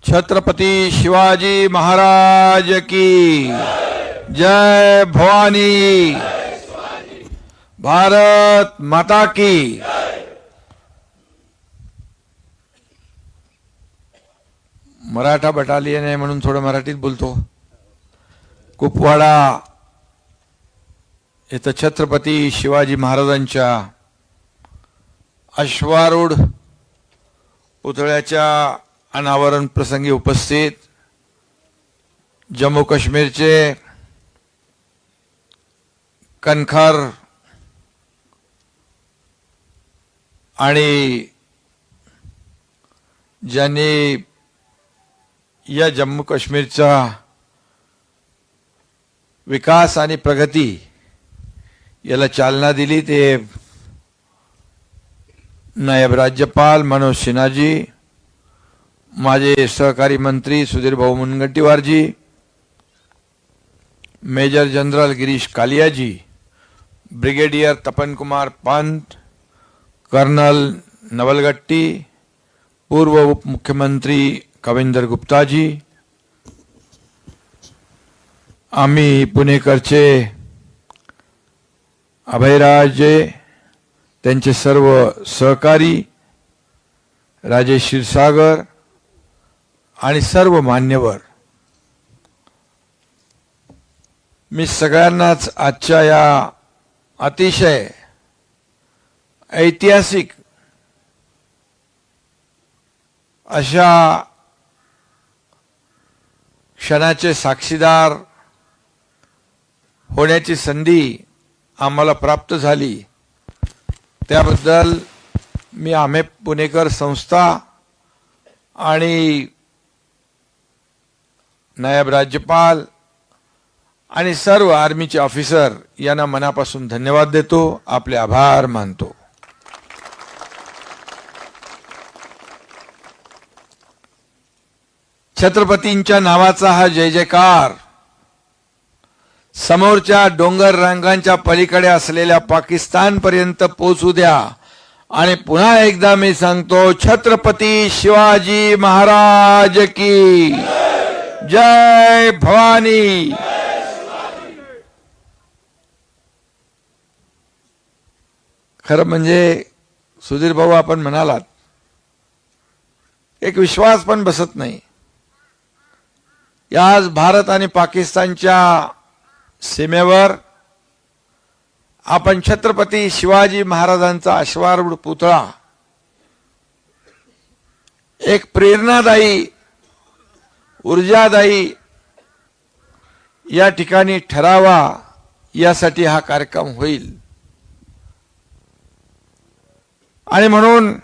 छत्रपति शिवाजी महाराज की जय। भवानी भारत माता की। मराठा बटालियन आहे म्हणून थोडं मराठीत बोलतो। कुपवाडा इथं छत्रपती शिवाजी महाराजांच्या अश्वारूढ पुतळ्याच्या अनावरण प्रसंगी उपस्थित जम्मू काश्मीरचे कणखर आणि ज्यांनी या जम्मू काश्मीरचा विकास आणि प्रगती याला चालना दिली ते नायब राज्यपाल मनोज सिन्हा जी, माझे सहकारी मंत्री सुधीर भाऊ मुनगंटीवार जी, मेजर जनरल गिरीश कालिया जी, ब्रिगेडियर तपन कुमार पंत, कर्नल नवलगट्टी, पूर्व उप मुख्यमंत्री कविंदर गुप्ता जी, आम्ही पुणेकरचे अभयराजे, त्यांचे सर्व सहकारी राजेश क्षीरसागर आणि सर्व मान्यवर, मी सगळ्यांनाच आजच्या या अतिशय ऐतिहासिक अशा क्षणाचे साक्षीदार होण्याची संधी आम्हाला प्राप्त झाली त्याबद्दल मी आम्ही पुणेकर संस्था आणि नायब राज्यपाल आणि सर्व आर्मीचे ऑफिसर यांना मनापासून धन्यवाद देतो, आपले आभार मानतो। छत्रपतींच्या नावाचा हा जय जयकार समोरच्या डोंगर रांगांच्या पलीकडे असलेल्या पाकिस्तान पर्यंत पोहोचू द्या आणि पुन्हा एकदा मी सांगतो, छत्रपती शिवाजी महाराज की जय। भवानी। खरं म्हणजे सुधीर भाऊ आपण म्हणालात एक विश्वास पण बसत नाही। आज भारत आणि पाकिस्तानच्या सीमेवर आपण छत्रपती शिवाजी महाराजांचा अश्वारूढ पुतळा एक प्रेरणादायी ऊर्जादायी या ठिकाणी ठरावा यासाठी हा कार्यक्रम होईल आणि म्हणून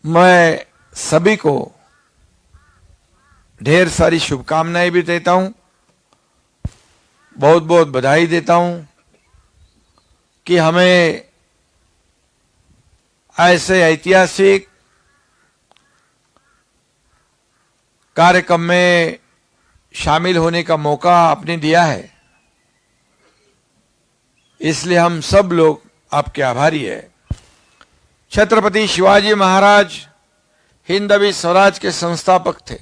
मैं सभी को ढेर सारी शुभकामनाएं भी देता हूं, बहुत बहुत बधाई देता हूं कि हमें ऐसे ऐतिहासिक कार्यक्रम में शामिल होने का मौका आपने दिया है, इसलिए हम सब लोग आपके आभारी हैं। छत्रपति शिवाजी महाराज हिंदवी स्वराज के संस्थापक थे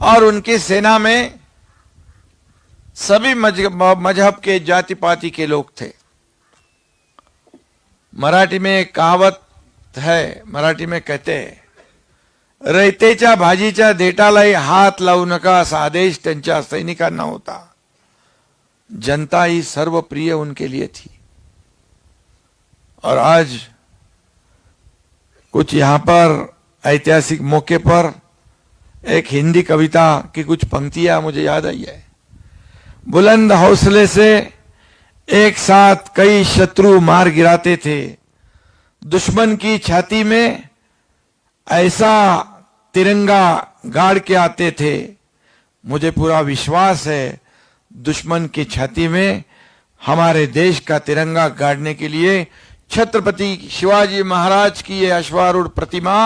और उनकी सेना में सभी मजहब के जाति पाति के लोग थे। मराठी में एक कहावत है, मराठी में कहते हैं, रयतेच्या भाजीच्या देठालाही हात लावू नका असा आदेश त्यांच्या सैनिकांना होता। जनता ही सर्व प्रिय उनके लिए थी और आज कुछ यहाँ पर ऐतिहासिक मौके पर एक हिंदी कविता की कुछ पंक्तियां मुझे याद आई है। बुलंद हौसले से एक साथ कई शत्रु मार गिराते थे, दुश्मन की छाती में ऐसा तिरंगा गाड़ के आते थे, मुझे पूरा विश्वास है दुश्मन की छाती में हमारे देश का तिरंगा गाड़ने के लिए छत्रपति शिवाजी महाराज की ये अश्वारूढ़ प्रतिमा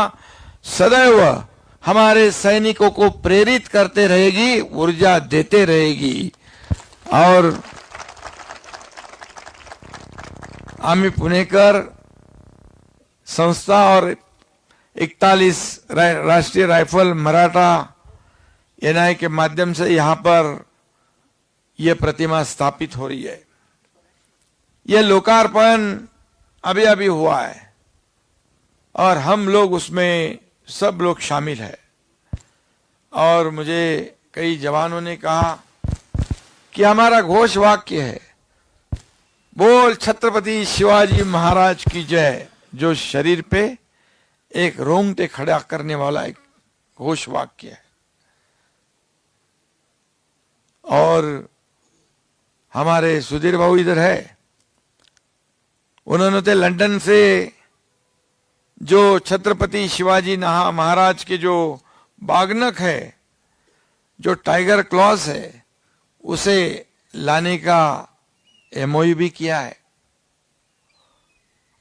सदैव हमारे सैनिकों को प्रेरित करते रहेगी, ऊर्जा देते रहेगी। और आम्ही पुणेकर संस्था और 41 राष्ट्रीय राइफल मराठा एनआई के माध्यम से यहां पर यह प्रतिमा स्थापित हो रही है। यह लोकार्पण अभी अभी हुआ है और हम लोग उसमें सब लोग शामिल है। और मुझे कई जवानों ने कहा कि हमारा घोष वाक्य है, बोल छत्रपति शिवाजी महाराज की जय, जो शरीर पे एक रोंगटे खड़ा करने वाला एक घोष वाक्य है। और हमारे सुधीर बाबू इधर है, उन्होंने तो लंदन से जो छत्रपति शिवाजी महाराज के जो बागनक है, जो टाइगर क्लॉज है, उसे लाने का एमओयू भी किया है।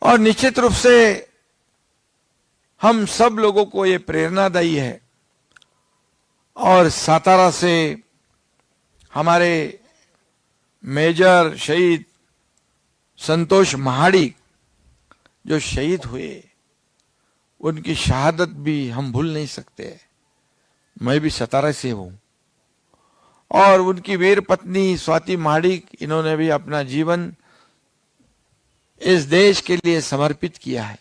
और निश्चित रूप से हम सब लोगों को ये प्रेरणादायी है। और सातारा से हमारे मेजर शहीद संतोष महाडिक जो शहीद हुए, उनकी शहादत भी हम भूल नहीं सकते। मैं भी सातारा से हूं और उनकी वीर पत्नी स्वाति महाडिक, इन्होंने भी अपना जीवन इस देश के लिए समर्पित किया है।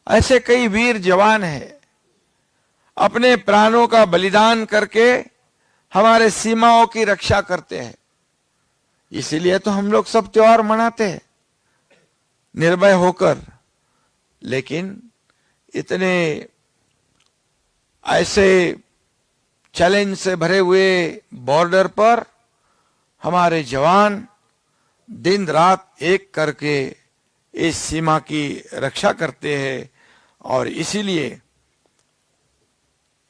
ऐसे कई वीर जवान हैं, अपने प्राणों का बलिदान करके हमारे सीमाओं की रक्षा करते हैं। इसीलिए तो हम लोग सब त्योहार मनाते हैं निर्भय होकर। लेकिन इतने ऐसे चैलेंज से भरे हुए बॉर्डर पर हमारे जवान दिन रात एक करके इस सीमा की रक्षा करते हैं। और इसीलिए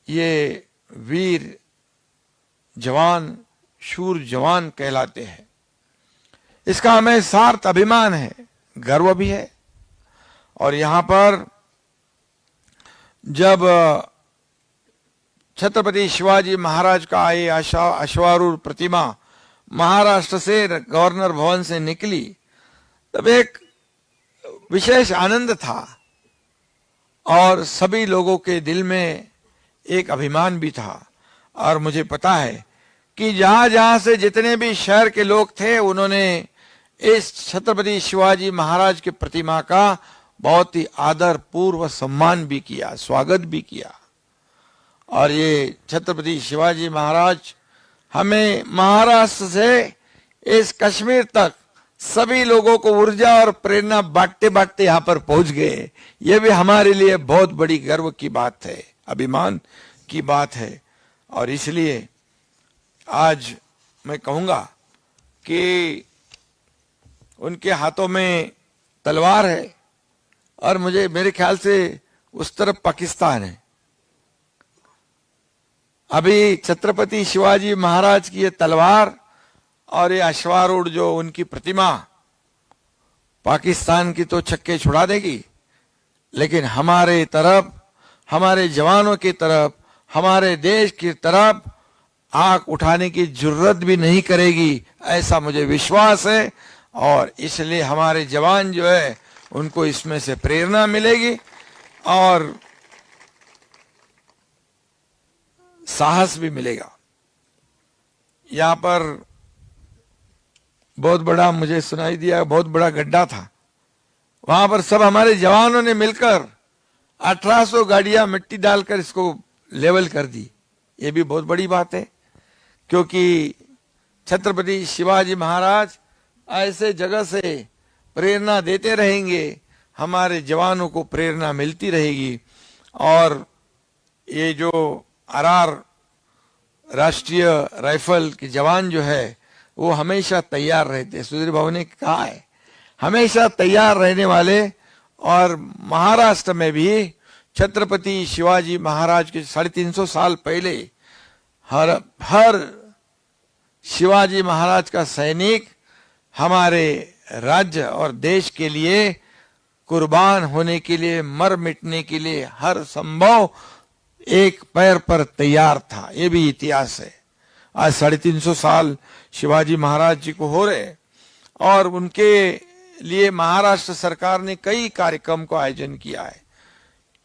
ये वीर जवान, शूर जवान कहलाते हैं। इसका हमें सार्थ अभिमान है, गर्व भी है। और यहां पर जब छत्रपति शिवाजी महाराज का ये अश्वारूढ़ प्रतिमा महाराष्ट्र से गवर्नर भवन से निकली, तब एक विशेष आनंद था और सभी लोगों के दिल में एक अभिमान भी था। और मुझे पता है कि जहां जहां से जितने भी शहर के लोग थे, उन्होंने इस छत्रपति शिवाजी महाराज की प्रतिमा का बहुत ही आदर पूर्व सम्मान भी किया, स्वागत भी किया। और ये छत्रपति शिवाजी महाराज हमें महाराष्ट्र से इस कश्मीर तक सभी लोगों को ऊर्जा और प्रेरणा बांटते बांटते यहां पर पहुंच गए। ये भी हमारे लिए बहुत बड़ी गर्व की बात है, अभिमान की बात है। और इसलिए आज मैं कहूंगा कि उनके हाथों में तलवार है और मेरे ख्याल से उस तरफ पाकिस्तान है। अभी छत्रपति शिवाजी महाराज की ये तलवार और ये अश्वारूढ़ जो उनकी प्रतिमा पाकिस्तान की तो छक्के छुड़ा देगी, लेकिन हमारे तरफ, हमारे जवानों की तरफ, हमारे देश की तरफ आंख उठाने की जरूरत भी नहीं करेगी, ऐसा मुझे विश्वास है। और इसलिए हमारे जवान जो है उनको इसमें से प्रेरणा मिलेगी और साहस भी मिलेगा। यहां पर बहुत बड़ा, मुझे सुनाई दिया, बहुत बड़ा गड्ढा था। वहां पर सब हमारे जवानों ने मिलकर 1800 गाड़ियां मिट्टी डालकर इसको लेवल कर दी। ये भी बहुत बड़ी बात है, क्योंकि छत्रपति शिवाजी महाराज ऐसे जगह से प्रेरणा देते रहेंगे, हमारे जवानों को प्रेरणा मिलती रहेगी। और ये जो आरआर राष्ट्रीय राइफल के जवान जो है वो हमेशा तैयार रहते, सुधीर बाबू ने कहा है, हमेशा तैयार रहने वाले। और महाराष्ट्र में भी छत्रपति शिवाजी महाराज के 350 साल पहले हर शिवाजी महाराज का सैनिक हमारे राज्य और देश के लिए कुर्बान होने के लिए, मर मिटने के लिए हर संभव एक पैर पर तैयार था। ये भी इतिहास है। आज 350 साल शिवाजी महाराज जी को हो रहे और उनके लिए महाराष्ट्र सरकार ने कई कार्यक्रम को आयोजन किया है।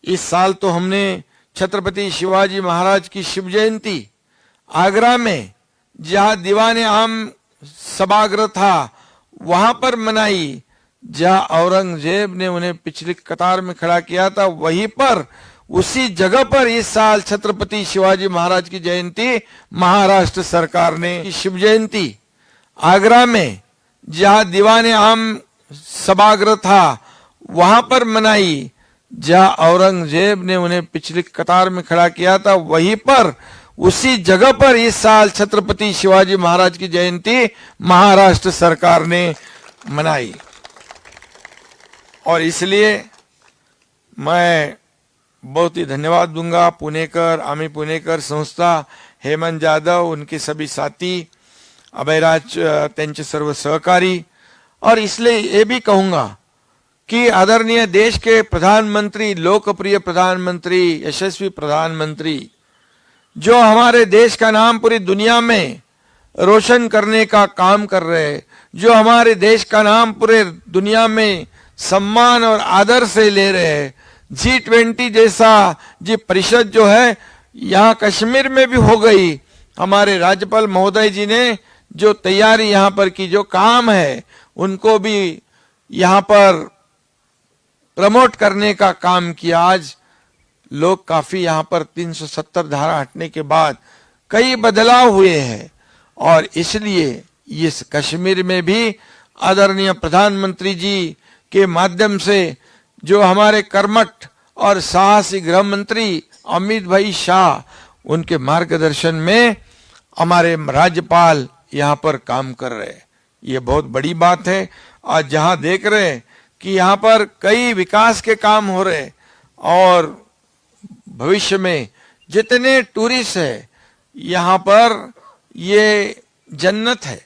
इस साल तो हमने छत्रपति शिवाजी महाराज की शिव जयंती आगरा में, जहां दीवाने आम सभागृह था, वहां पर मनाई। जहां औरंगजेब ने उन्हें पिछली कतार में खड़ा किया था, वहीं पर उसी जगह पर इस साल छत्रपति शिवाजी महाराज की जयंती महाराष्ट्र सरकार ने शिव जयंती आगरा में, जहां दीवाने आम सभागृह था, वहां पर मनाई। जहां औरंगजेब ने उन्हें पिछली कतार में खड़ा किया था, वहीं पर उसी जगह पर इस साल छत्रपति शिवाजी महाराज की जयंती महाराष्ट्र सरकार ने मनाई। और इसलिए मैं बहुत ही धन्यवाद दूंगा पुणेकर, आम्ही पुणेकर संस्था, हेमंत जाधव, उनके सभी साथी, अभयराज, त्यांचे सर्व सहकारी। और इसलिए ये भी कहूंगा कि आदरणीय देश के प्रधानमंत्री, लोकप्रिय प्रधानमंत्री, यशस्वी प्रधानमंत्री, जो हमारे देश का नाम पूरी दुनिया में रोशन करने का काम कर रहे हैं, जो हमारे देश का नाम पूरे दुनिया में सम्मान और आदर से ले रहे हैं। G20 जैसा जी परिषद जो है यहाँ कश्मीर में भी हो गई। हमारे राज्यपाल महोदय जी ने जो तैयारी यहाँ पर की, जो काम है, उनको भी यहाँ पर प्रमोट करने का काम किया। आज लोग काफी यहाँ पर 370 धारा हटने के बाद कई बदलाव हुए हैं। और इसलिए इस कश्मीर में भी आदरणीय प्रधानमंत्री जी के माध्यम से, जो हमारे कर्मठ और साहसी गृह मंत्री अमित भाई शाह, उनके मार्गदर्शन में हमारे राज्यपाल यहाँ पर काम कर रहे हैं। ये बहुत बड़ी बात है। आज जहाँ देख रहे हैं कि यहाँ पर कई विकास के काम हो रहे, और भविष्य में जितने टूरिस्ट है यहाँ पर, ये जन्नत है।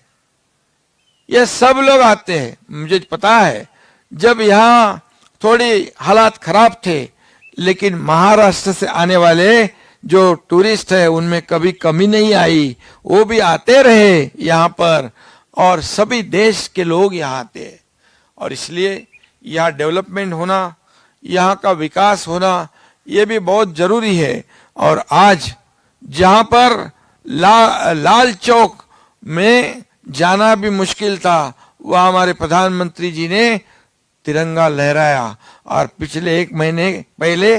ये सब लोग आते हैं। मुझे पता है जब यहाँ थोड़ी हालात खराब थे, लेकिन महाराष्ट्र से आने वाले जो टूरिस्ट है उनमें कभी कमी नहीं आई। वो भी आते रहे यहाँ पर, और सभी देश के लोग यहाँ आते हैं। और इसलिए यहाँ डेवलपमेंट होना, यहाँ का विकास होना, ये भी बहुत जरूरी है। और आज जहाँ पर लाल चौक में जाना भी मुश्किल था, वह हमारे प्रधानमंत्री जी ने तिरंगा लहराया। और पिछले 1 महीने पहले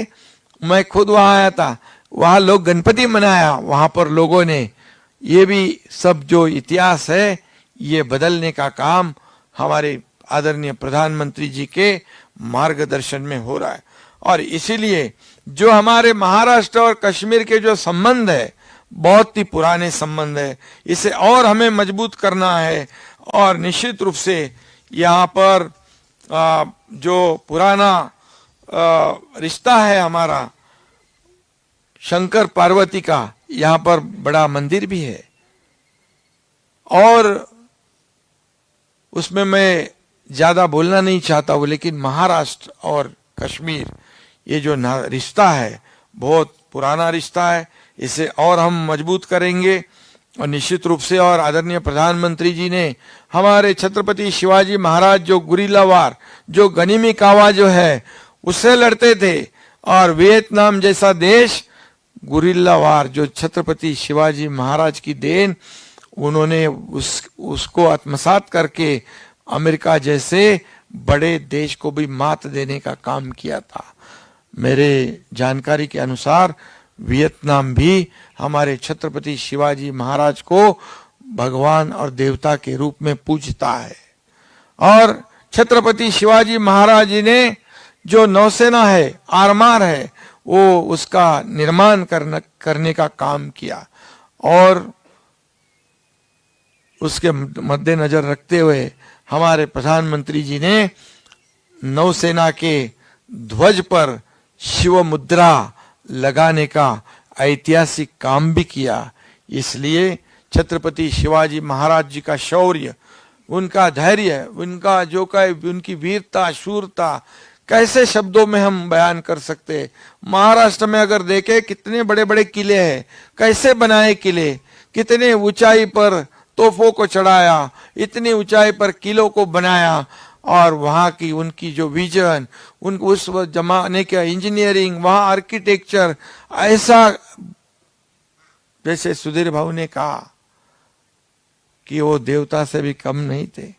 मैं खुद वहां आया था, वहां लोग गणपति मनाया, वहां पर लोगों ने। ये भी सब जो इतिहास है, ये बदलने का काम हमारे आदरणीय प्रधानमंत्री जी के मार्गदर्शन में हो रहा है। और इसीलिए जो हमारे महाराष्ट्र और कश्मीर के जो संबंध है, बहुत ही पुराने संबंध है, इसे और हमें मजबूत करना है। और निश्चित रूप से यहाँ पर जो पुराना रिश्ता है हमारा शंकर पार्वती का, यहाँ पर बड़ा मंदिर भी है। और उसमें मैं ज्यादा बोलना नहीं चाहता हूँ, लेकिन महाराष्ट्र और कश्मीर ये जो रिश्ता है, बहुत पुराना रिश्ता है। इसे और हम मजबूत करेंगे। और निश्चित रूप से, और आदरणीय प्रधानमंत्री जी ने हमारे छत्रपति शिवाजी महाराज जो गुरिल्ला वार, जो गनीमी कावा जो है, उससे लड़ते थे। और वियतनाम जैसा देश गुरिल्ला वार, जो छत्रपति शिवाजी महाराज की देन, उन्होंने उसको आत्मसात करके अमेरिका जैसे बड़े देश को भी मात देने का काम किया था। मेरे जानकारी के अनुसार वियतनाम भी हमारे छत्रपति शिवाजी महाराज को भगवान और देवता के रूप में पूजता है। और छत्रपति शिवाजी महाराज जी ने जो नौसेना है, आरमार है, वो उसका निर्माण करने का काम किया। और उसके मद्देनजर रखते हुए हमारे प्रधानमंत्री जी ने नौसेना के ध्वज पर शिव मुद्रा लगाने का ऐतिहासिक काम भी किया। इसलिए छत्रपति शिवाजी महाराज जी का शौर्य, उनका धैर्य, उनका जो उनकी वीरता, शूरता, कैसे शब्दों में हम बयान कर सकते। महाराष्ट्र में अगर देखें कितने बड़े बड़े किले हैं, कैसे बनाए किले, कितने ऊंचाई पर तोपों को चढ़ाया, इतनी ऊंचाई पर किलों को बनाया। और वहाँ की उनकी जो विजन, उन उस जमाने का इंजीनियरिंग, वहाँ आर्किटेक्चर, ऐसा जैसे सुधीर भाऊ ने कहा कि वो देवता से भी कम नहीं थे,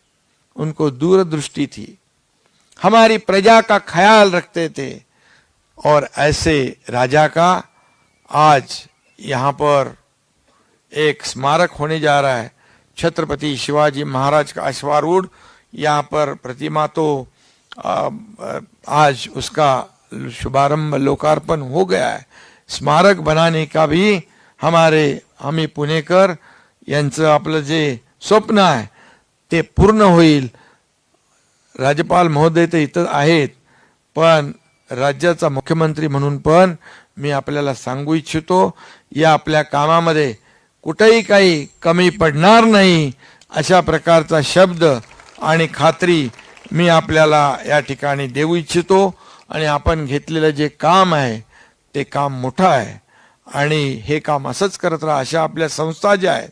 उनको दूरदृष्टि थी, हमारी प्रजा का ख्याल रखते थे। और ऐसे राजा का आज यहाँ पर एक स्मारक होने जा रहा है। छत्रपति शिवाजी महाराज का अश्वारूढ़ यहाँ पर प्रतिमा तो आज उसका शुभारंभ लोकार्पण हो गया है। स्मारक बनाने का भी आम्ही पुणेकर यांचं आपलं जे स्वप्न आहे ते पूर्ण होईल। राज्यपाल महोदय ते इथं आहेत, पण राज्याचा मुख्यमंत्री म्हणून पण मी आपल्याला सांगू इच्छितो, या आपल्या कामामध्ये कुठेही काही कमी पडणार नाही, अशा प्रकारचा शब्द आणि खात्री मी आपल्याला या ठिकाणी देऊ इच्छितो। आणि आपण घेतलेलं जे काम आहे ते काम मोठं आहे आणि हे काम असंच करत राहा। अशा आपल्या संस्था ज्या आहेत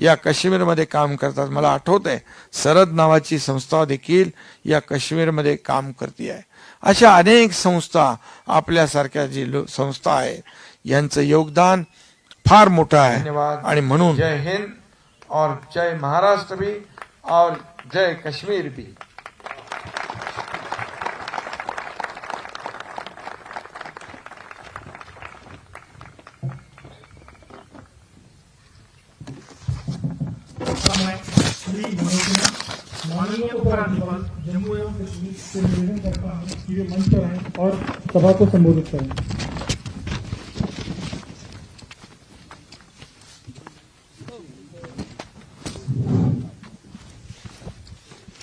या काश्मीरमध्ये काम करतात। मला आठवत आहे सरद नावाची संस्था देखील या काश्मीरमध्ये काम करते आहे। अशा अनेक संस्था आपल्यासारख्या जी संस्था आहेत यांचं योगदान फार मोठं आहे। धन्यवाद आणि म्हणून जय हिंद और जय महाराष्ट्र भी और जय कश्मीर भी। माननीय उपराज्यपाल जम्मू एवं कश्मीर से निवेदन करता हूं कि वे मंच पर आएं और सभा को संबोधित करें।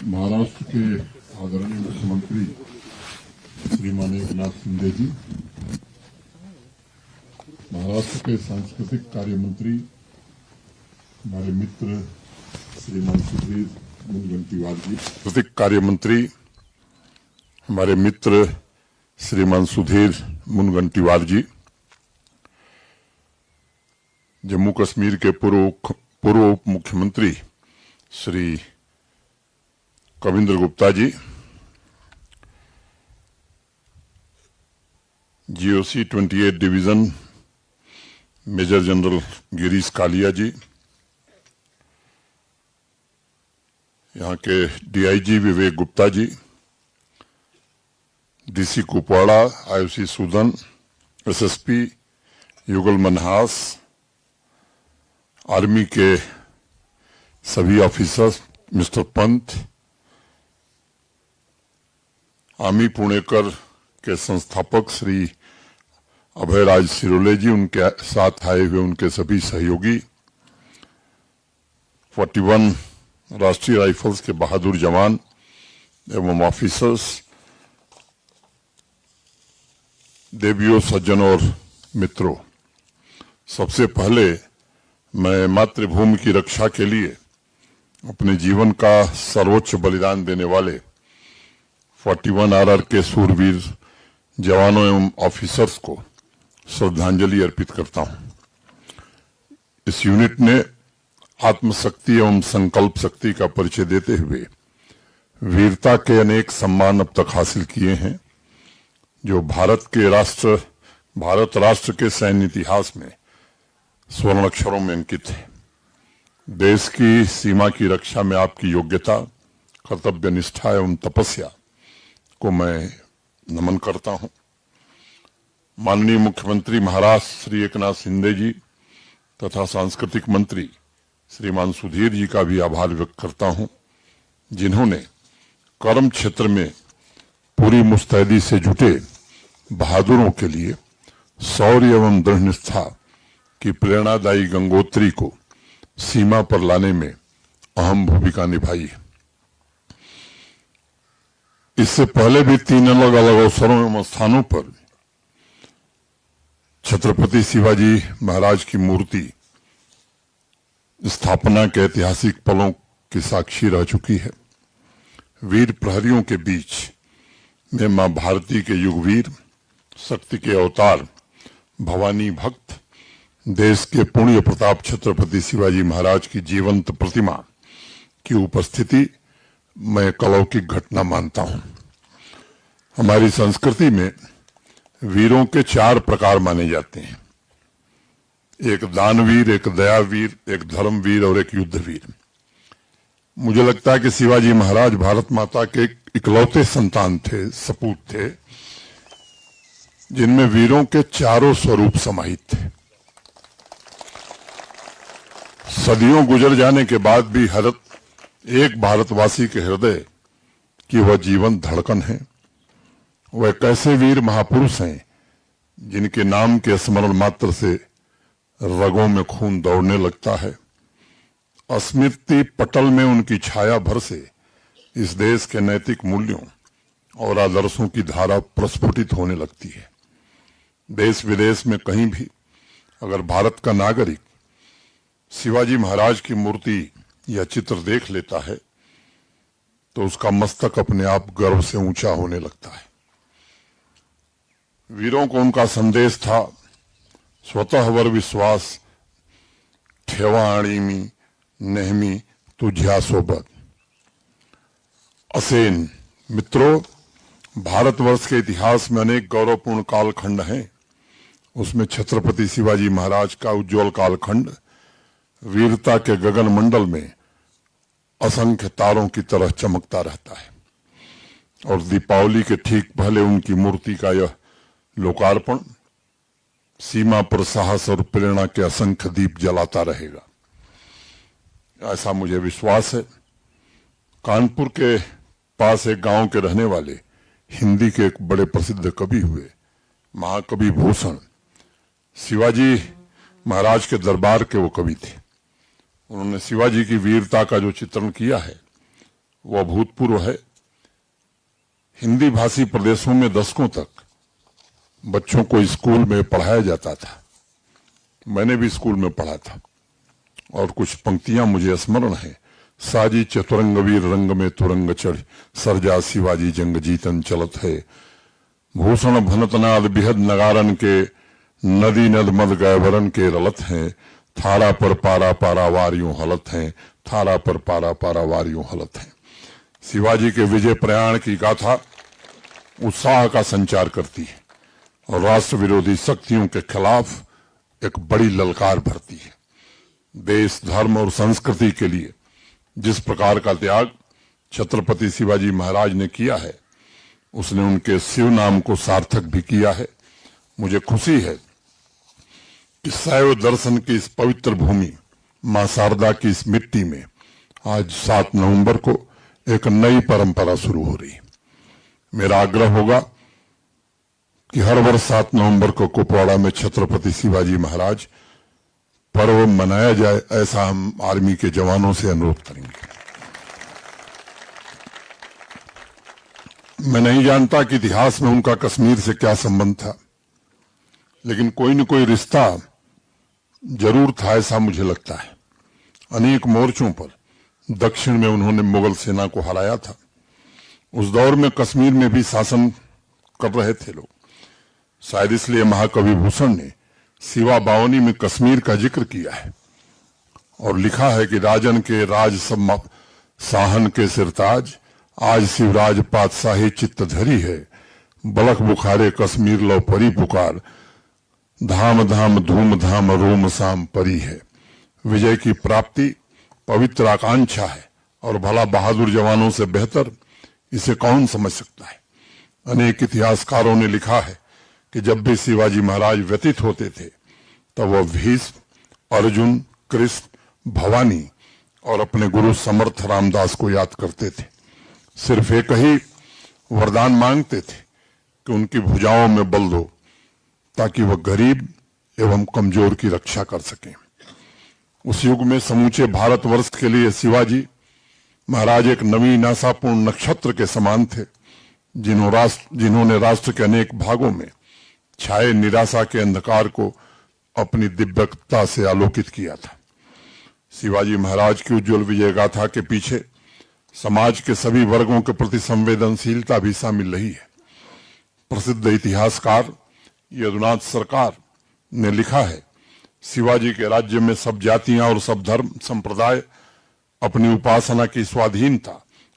महाराष्ट्र के आदरणीय मुख्यमंत्री श्रीमान एकनाथ शिंदे जी, महाराष्ट्र के सांस्कृतिक कार्य मंत्री हमारे मित्र श्रीमान सुधीर मुनगंटीवार जी, सांस्कृतिक कार्य मंत्री हमारे मित्र श्रीमान सुधीर मुनगंटीवार जी, जम्मू कश्मीर के पूर्व उप मुख्यमंत्री Shri Kavindra Gupta ji, GOC 28 division major general Girish Kalia ji, यहाँ के DIG Vivek Gupta ji, DC Kupwara, IOC Sudan, SSP Yugal Manhas, army के सभी officers, mister Pant, army Punekar के संस्थापक श्री अभयराज सिरोले जी, उनके साथ आए हुए उनके सभी सहयोगी, 41 राष्ट्रीय राइफल्स के बहादुर जवान एवं ऑफिसर्स, देवियों, सज्जनों और मित्रों, सबसे पहले मैं मातृभूमि की रक्षा के लिए अपने जीवन का सर्वोच्च बलिदान देने वाले 41 आरआर के सूरवीर जवानों एवं ऑफिसर्स को श्रद्धांजलि अर्पित करता हूं। इस यूनिट ने आत्मशक्ति एवं संकल्प शक्ति का परिचय देते हुए वीरता के अनेक सम्मान अब तक हासिल किए हैं, जो भारत राष्ट्र के सैन्य इतिहास में स्वर्ण अक्षरों में अंकित है। देश की सीमा की रक्षा में आपकी योग्यता, कर्तव्य निष्ठा एवं तपस्या को मैं नमन करता हूं। माननीय मुख्यमंत्री महाराष्ट्र श्री एकनाथ शिंदे जी तथा सांस्कृतिक मंत्री श्रीमान सुधीर जी का भी आभार व्यक्त करता हूं, जिन्होंने कर्म क्षेत्र में पूरी मुस्तैदी से जुटे बहादुरों के लिए शौर्य एवं दृढ़ निष्ठा की प्रेरणादायी गंगोत्री को सीमा पर लाने में अहम भूमिका निभाई है। इससे पहले भी 3 अलग अलग अवसरों एवं स्थानों पर छत्रपति शिवाजी महाराज की मूर्ति स्थापना के ऐतिहासिक पलों की साक्षी रह चुकी है। वीर प्रहरियों के बीच में मां भारती के युगवीर, शक्ति के अवतार, भवानी भक्त, देश के पुण्य प्रताप छत्रपति शिवाजी महाराज की जीवंत प्रतिमा की उपस्थिति मैं एक अलौकिक घटना मानता हूं। हमारी संस्कृति में वीरों के 4 प्रकार माने जाते हैं, एक दानवीर, एक दयावीर, एक धर्मवीर और एक युद्धवीर। मुझे लगता है कि शिवाजी महाराज भारत माता के इकलौते संतान थे, सपूत थे, जिनमें वीरों के चारों स्वरूप समाहित थे। सदियों गुजर जाने के बाद भी हर एक भारतवासी के हृदय की वह जीवन धड़कन है। वह कैसे वीर महापुरुष हैं जिनके नाम के स्मरण मात्र से रगों में खून दौड़ने लगता है। स्मृति पटल में उनकी छाया भर से इस देश के नैतिक मूल्यों और आदर्शों की धारा प्रस्फुटित होने लगती है। देश विदेश में कहीं भी अगर भारत का नागरिक शिवाजी महाराज की मूर्ति या चित्र देख लेता है तो उसका मस्तक अपने आप गर्व से ऊंचा होने लगता है। वीरों को उनका संदेश था, स्वतःवर विश्वास ठेवा आणीमी नेहमी तुझ्या सोबत। असेन मित्रों, भारतवर्ष के इतिहास में अनेक गौरवपूर्ण कालखंड हैं। उसमें छत्रपति शिवाजी महाराज का उज्जवल कालखंड वीरता के गगन मंडल में असंख्य तारों की तरह चमकता रहता है। और दीपावली के ठीक पहले उनकी मूर्ति का यह लोकार्पण सीमा पर साहस और प्रेरणा के असंख्य दीप जलाता रहेगा, ऐसा मुझे विश्वास है। कानपुर के पास एक गांव के रहने वाले हिंदी के एक बड़े प्रसिद्ध कवि हुए महाकवि भूषण शिवाजी महाराज के दरबार के वो कवि थे। उन्होंने शिवाजी की वीरता का जो चित्रण किया है वह अभूतपूर्व है। हिंदी भाषी प्रदेशों में दशकों तक बच्चों को स्कूल में पढ़ाया जाता था। मैंने भी स्कूल में पढ़ा था और कुछ पंक्तियां मुझे स्मरण है। साजी चतुरंग वीर रंग में तुरंग चढ़, सरजा शिवाजी जंग जीतन चलत है। भूषण भनतनाद बिहद नगारन के, नदी नद मद गैवरन के रलत हैं। थारा पर पारा पारा वारियों हलत हैं, थारा पर पारा पारा वारियों हलत हैं। शिवाजी के विजय प्रयाण की गाथा उत्साह का संचार करती है और राष्ट्र विरोधी शक्तियों के खिलाफ एक बड़ी ललकार भरती है। देश, धर्म और संस्कृति के लिए जिस प्रकार का त्याग छत्रपति शिवाजी महाराज ने किया है, उसने उनके शिव नाम को सार्थक भी किया है। मुझे खुशी है कि शैव दर्शन की इस पवित्र भूमि मां शारदा की इस मिट्टी में आज 7 नवंबर को एक नई परंपरा शुरू हो रही है। मेरा आग्रह होगा कि हर वर्ष 7 नवंबर को कुपवाड़ा में छत्रपति शिवाजी महाराज पर्व मनाया जाए, ऐसा हम आर्मी के जवानों से अनुरोध करेंगे। मैं नहीं जानता कि इतिहास में उनका कश्मीर से क्या संबंध था, लेकिन कोई न कोई रिश्ता जरूर था, ऐसा मुझे लगता है। अनेक मोर्चों पर दक्षिण में उन्होंने मुगल सेना को हराया था। उस दौर में कश्मीर में भी शासन कर रहे थे लोग। शायद इसलिए महाकवि भूषण ने शिवा बावनी में कश्मीर का जिक्र किया है और लिखा है कि राजन के राज सब साहन के सिरताज, आज शिवराज पातशाही चित्त धरी है। बलख बुखारे कश्मीर लो परी पुकार, धाम धाम धूम धाम रोम साम परी है। विजय की प्राप्ति पवित्र आकांक्षा है और भला बहादुर जवानों से बेहतर इसे कौन समझ सकता है। अनेक इतिहासकारों ने लिखा है कि जब भी शिवाजी महाराज व्यतीत होते थे तब वह भीष्म, अर्जुन, कृष्ण, भवानी और अपने गुरु समर्थ रामदास को याद करते थे। सिर्फ एक ही वरदान मांगते थे कि उनकी भुजाओं में बल दो ताकि वह गरीब एवं कमजोर की रक्षा कर सकें। उस युग में समूचे भारतवर्ष के लिए शिवाजी महाराज एक नवीन आशापूर्ण नक्षत्र के समान थे, जिन्होंने राष्ट्र के अनेक भागों में छाए निराशा के अंधकार को अपनी दिव्यता से आलोकित किया था। शिवाजी महाराज की उज्जवल विजय गाथा के पीछे समाज के सभी वर्गों के प्रति संवेदनशीलता भी शामिल रही है। प्रसिद्ध इतिहासकार यदुनाथ सरकार ने लिखा है, शिवाजी के राज्य में सब जातियां और सब धर्म संप्रदाय अपनी उपासना की स्वाधीनता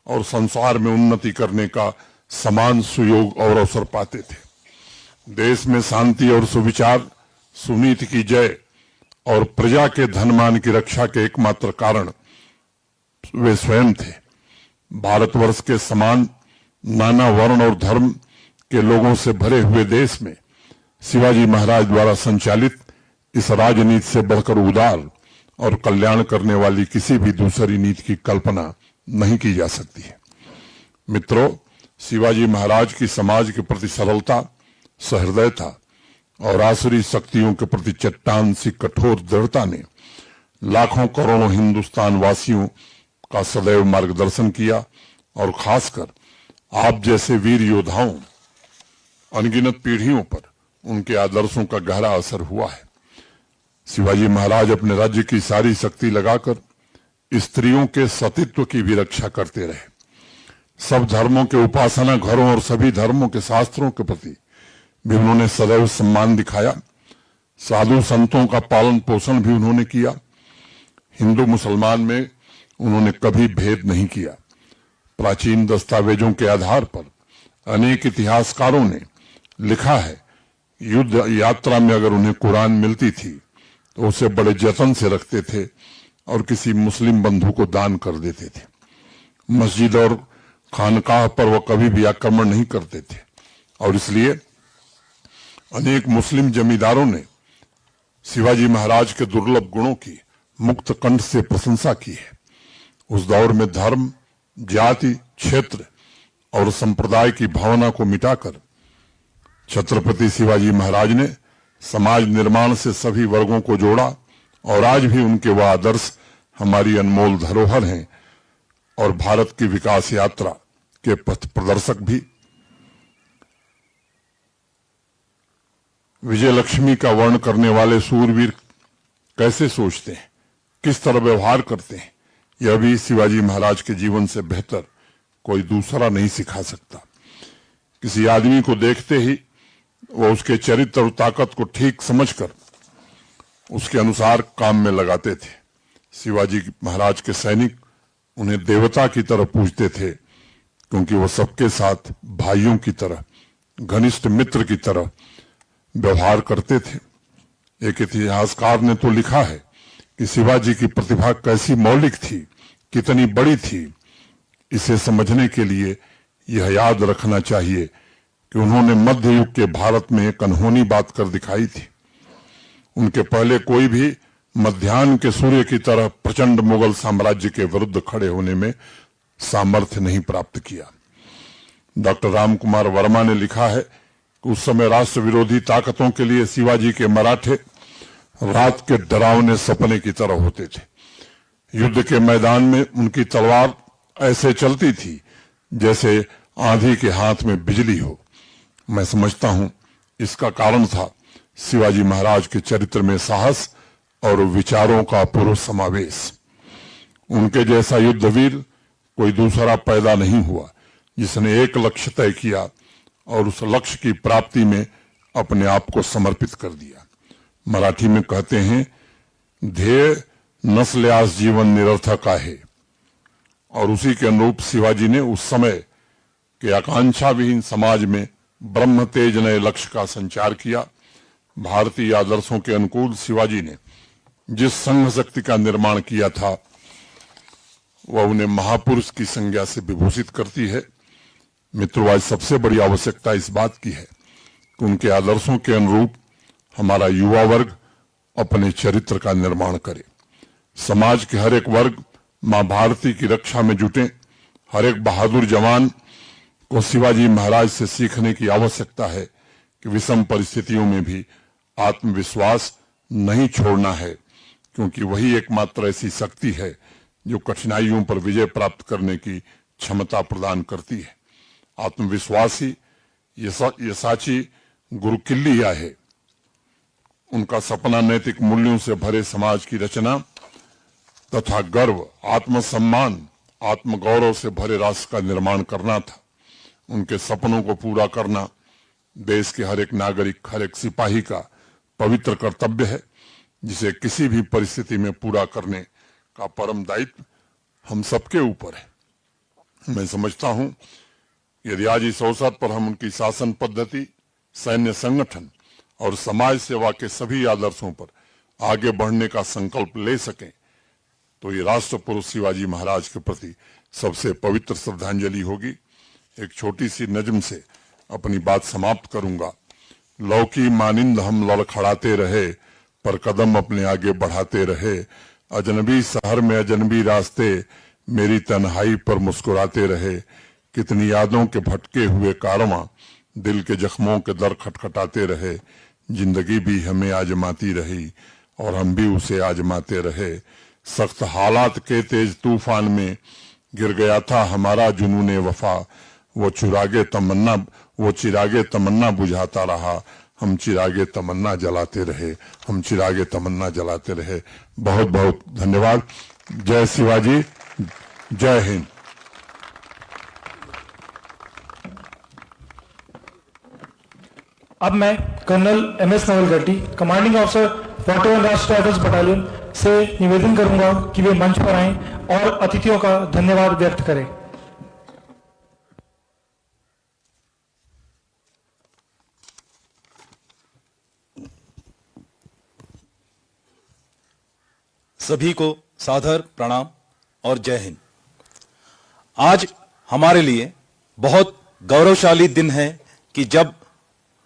और संसार में उन्नति करने का समान सुयोग और अवसर पाते थे। देश में शांति और सुविचार, सुनीति की जय और प्रजा के धनमान की रक्षा के एकमात्र कारण वे स्वयं थे। भारतवर्ष के समान नाना वर्ण और धर्म के लोगों से भरे हुए देश में शिवाजी महाराज द्वारा संचालित इस राजनीति से बढ़कर उदार और कल्याण करने वाली किसी भी दूसरी नीति की कल्पना नहीं की जा सकती है। मित्रों, शिवाजी महाराज की समाज के प्रति सरलता, सहृदयता और आसुरी शक्तियों के प्रति चट्टान सी कठोर दृढ़ता ने लाखों करोड़ों हिंदुस्तान वासियों का सदैव मार्गदर्शन किया और खासकर आप जैसे वीर योद्धाओं अनगिनत पीढ़ियों पर उनके आदर्शों का गहरा असर हुआ है। शिवाजी महाराज अपने राज्य की सारी शक्ति लगाकर स्त्रियों के सतीत्व की भी रक्षा करते रहे। सब धर्मों के उपासना घरों और सभी धर्मों के शास्त्रों के प्रति भी उन्होंने सदैव सम्मान दिखाया। साधु संतों का पालन पोषण भी उन्होंने किया। हिंदू मुसलमान में उन्होंने कभी भेद नहीं किया। प्राचीन दस्तावेजों के आधार पर अनेक इतिहासकारों ने लिखा है, युद्ध यात्रा में अगर उन्हें कुरान मिलती थी तो उसे बड़े जतन से रखते थे और किसी मुस्लिम बंधु को दान कर देते थे। मस्जिद और खानकाह पर वह कभी भी आक्रमण नहीं करते थे और इसलिए अनेक मुस्लिम जमींदारों ने शिवाजी महाराज के दुर्लभ गुणों की मुक्त कंठ से प्रशंसा की है। उस दौर में धर्म, जाति, क्षेत्र और संप्रदाय की भावना को मिटाकर छत्रपति शिवाजी महाराज ने समाज निर्माण से सभी वर्गों को जोड़ा और आज भी उनके वह आदर्श हमारी अनमोल धरोहर हैं और भारत की विकास यात्रा के पथ प्रदर्शक भी। विजय लक्ष्मी का वर्ण करने वाले सूरवीर कैसे सोचते हैं, किस तरह व्यवहार करते हैं, यह भी शिवाजी महाराज के जीवन से बेहतर कोई दूसरा नहीं सिखा सकता। किसी आदमी को देखते ही वह उसके चरित्र और ताकत को ठीक समझकर उसके अनुसार काम में लगाते थे। शिवाजी महाराज के सैनिक उन्हें देवता की तरह पूजते थे क्योंकि वह सबके साथ भाइयों की तरह, घनिष्ठ मित्र की तरह व्यवहार करते थे। एक इतिहासकार ने तो लिखा है कि शिवाजी की प्रतिभा कैसी मौलिक थी, कितनी बड़ी थी। इसे समझने के लिए यह याद रखना चाहिए कि उन्होंने मध्य युग के भारत में एक अनहोनी बात कर दिखाई थी। उनके पहले कोई भी मध्याह्न के सूर्य की तरह प्रचंड मुगल साम्राज्य के विरुद्ध खड़े होने में सामर्थ्य नहीं प्राप्त किया। डॉक्टर रामकुमार वर्मा ने लिखा है कि उस समय राष्ट्र विरोधी ताकतों के लिए शिवाजी के मराठे रात के डरावने सपने की तरह होते थे। युद्ध के मैदान में उनकी तलवार ऐसे चलती थी जैसे आंधी के हाथ में बिजली हो। मैं समझता हूं इसका कारण था शिवाजी महाराज के चरित्र में साहस और विचारों का अपूर्व समावेश। उनके जैसा युद्धवीर कोई दूसरा पैदा नहीं हुआ जिसने एक लक्ष्य तय किया और उस लक्ष्य की प्राप्ति में अपने आप को समर्पित कर दिया। मराठी में कहते हैं, ध्येय नसल्यास जीवन निरर्थक आहे। और उसी के अनुरूप शिवाजी ने उस समय के आकांक्षा विहीन समाज में ब्रह्म तेज नए लक्ष्य का संचार किया। भारतीय आदर्शों के अनुकूल शिवाजी ने जिस संघ शक्ति का निर्माण किया था वह उन्हें महापुरुष की संज्ञा से विभूषित करती है। मित्रों, आज सबसे बड़ी आवश्यकता इस बात की है कि उनके आदर्शों के अनुरूप हमारा युवा वर्ग अपने चरित्र का निर्माण करे। समाज के हर एक वर्ग मां भारती की रक्षा में जुटे। हर एक बहादुर जवान को शिवाजी महाराज से सीखने की आवश्यकता है कि विषम परिस्थितियों में भी आत्मविश्वास नहीं छोड़ना है, क्योंकि वही एकमात्र ऐसी शक्ति है जो कठिनाइयों पर विजय प्राप्त करने की क्षमता प्रदान करती है। आत्मविश्वास ही यशाची गुरुकिल्ली है। उनका सपना नैतिक मूल्यों से भरे समाज की रचना तथा गर्व, आत्मसम्मान, आत्मगौरव से भरे राष्ट्र का निर्माण करना था। उनके सपनों को पूरा करना देश के हर एक नागरिक, हर एक सिपाही का पवित्र कर्तव्य है, जिसे किसी भी परिस्थिति में पूरा करने का परम दायित्व हम सबके ऊपर है। मैं समझता हूं यदि आज इस अवसर पर हम उनकी शासन पद्धति, सैन्य संगठन और समाज सेवा के सभी आदर्शों पर आगे बढ़ने का संकल्प ले सकें तो ये राष्ट्र पुरुष शिवाजी महाराज के प्रति सबसे पवित्र श्रद्धांजलि होगी। एक छोटी सी नज्म से अपनी बात समाप्त करूंगा। लौकी मानिंद हम लड़खड़ाते रहे, पर कदम अपने आगे बढ़ाते रहे। अजनबी शहर में अजनबी रास्ते, मेरी तन्हाई पर मुस्कुराते रहे। कितनी यादों के भटके हुए कारवां, दिल के जख्मों के दर खटखटाते रहे। जिंदगी भी हमें आजमाती रही और हम भी उसे आजमाते रहे। सख्त हालात के तेज तूफान में गिर गया था हमारा जुनूने वफा। वो चिरागे तमन्ना बुझाता रहा, हम चिरागे तमन्ना जलाते रहे, हम चिरागे तमन्ना जलाते रहे। बहुत बहुत धन्यवाद। जय शिवाजी, जय हिंद। अब मैं कर्नल MS नवल गड्डी, कमांडिंग ऑफिसर 41 राष्ट्रीय राइफल्स बटालियन से निवेदन करूंगा कि वे मंच पर आएं और अतिथियों का धन्यवाद व्यक्त करें। सभी को सादर प्रणाम और जय हिंद। आज हमारे लिए बहुत गौरवशाली दिन है कि जब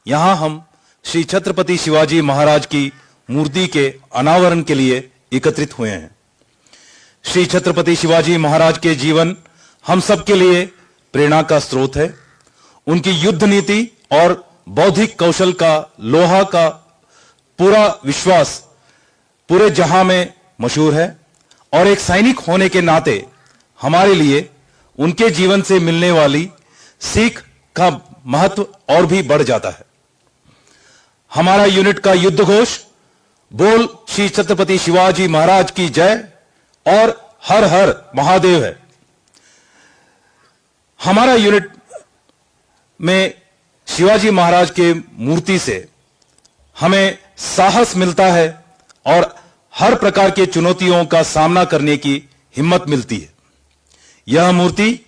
यहां हम श्री छत्रपति शिवाजी महाराज की मूर्ति के अनावरण के लिए एकत्रित हुए हैं। श्री छत्रपति शिवाजी महाराज के जीवन हम सब के लिए प्रेरणा का स्रोत है। उनकी युद्ध नीति और बौद्धिक कौशल का लोहा का पूरा विश्वास पूरे जहां में मशहूर है और एक सैनिक होने के नाते हमारे लिए उनके जीवन से मिलने वाली सीख का महत्व और भी बढ़ जाता है। हमारा यूनिट का युद्ध घोष बोल श्री छत्रपति शिवाजी महाराज की जय और हर हर महादेव है। हमारा यूनिट में शिवाजी महाराज के मूर्ति से हमें साहस मिलता है और हर प्रकार के चुनौतियों का सामना करने की हिम्मत मिलती है। यह मूर्ति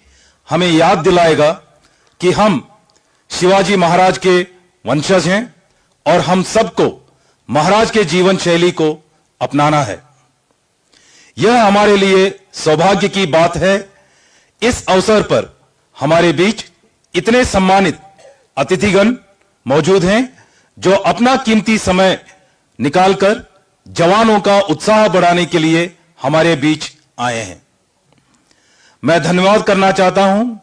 हमें याद दिलाएगा कि हम शिवाजी महाराज के वंशज हैं और हम सबको महाराज के जीवन शैली को अपनाना है। यह हमारे लिए सौभाग्य की बात है। इस अवसर पर हमारे बीच इतने सम्मानित अतिथिगण मौजूद हैं जो अपना कीमती समय निकालकर जवानों का उत्साह बढ़ाने के लिए हमारे बीच आए हैं। मैं धन्यवाद करना चाहता हूं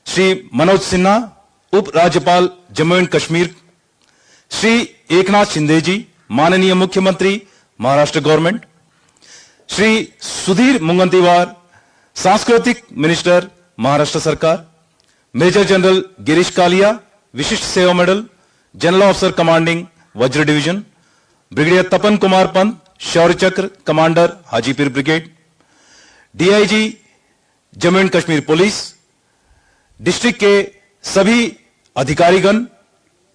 श्री मनोज सिन्हा, उप राज्यपाल जम्मू एंड कश्मीर, श्री एकनाथ शिंदे जी, माननीय मुख्यमंत्री महाराष्ट्र गवर्नमेंट, श्री सुधीर मुंगंतीवार, सांस्कृतिक मिनिस्टर महाराष्ट्र सरकार, मेजर जनरल गिरीश कालिया, विशिष्ट सेवा मेडल, जनरल ऑफिसर कमांडिंग वज्र डिवीजन, ब्रिगेडियर तपन कुमार पंत, शौर्य चक्र commander Hajipur brigade, DIG Jammu and Kashmir police, district के सभी अधिकारीगण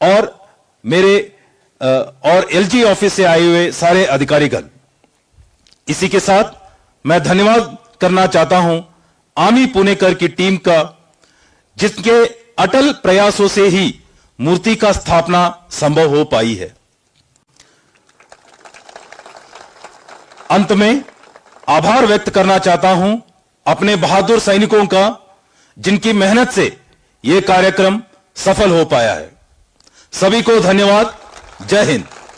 और मेरे और LG ऑफिस से आए हुए सारे अधिकारीगण। इसी के साथ मैं धन्यवाद करना चाहता हूं आमी पुणेकर की टीम का, जिसके अटल प्रयासों से ही मूर्ति का स्थापना संभव हो पाई है। अंत में आभार व्यक्त करना चाहता हूं अपने बहादुर सैनिकों का, जिनकी मेहनत से यह कार्यक्रम सफल हो पाया है। सभी को धन्यवाद। जय हिंद।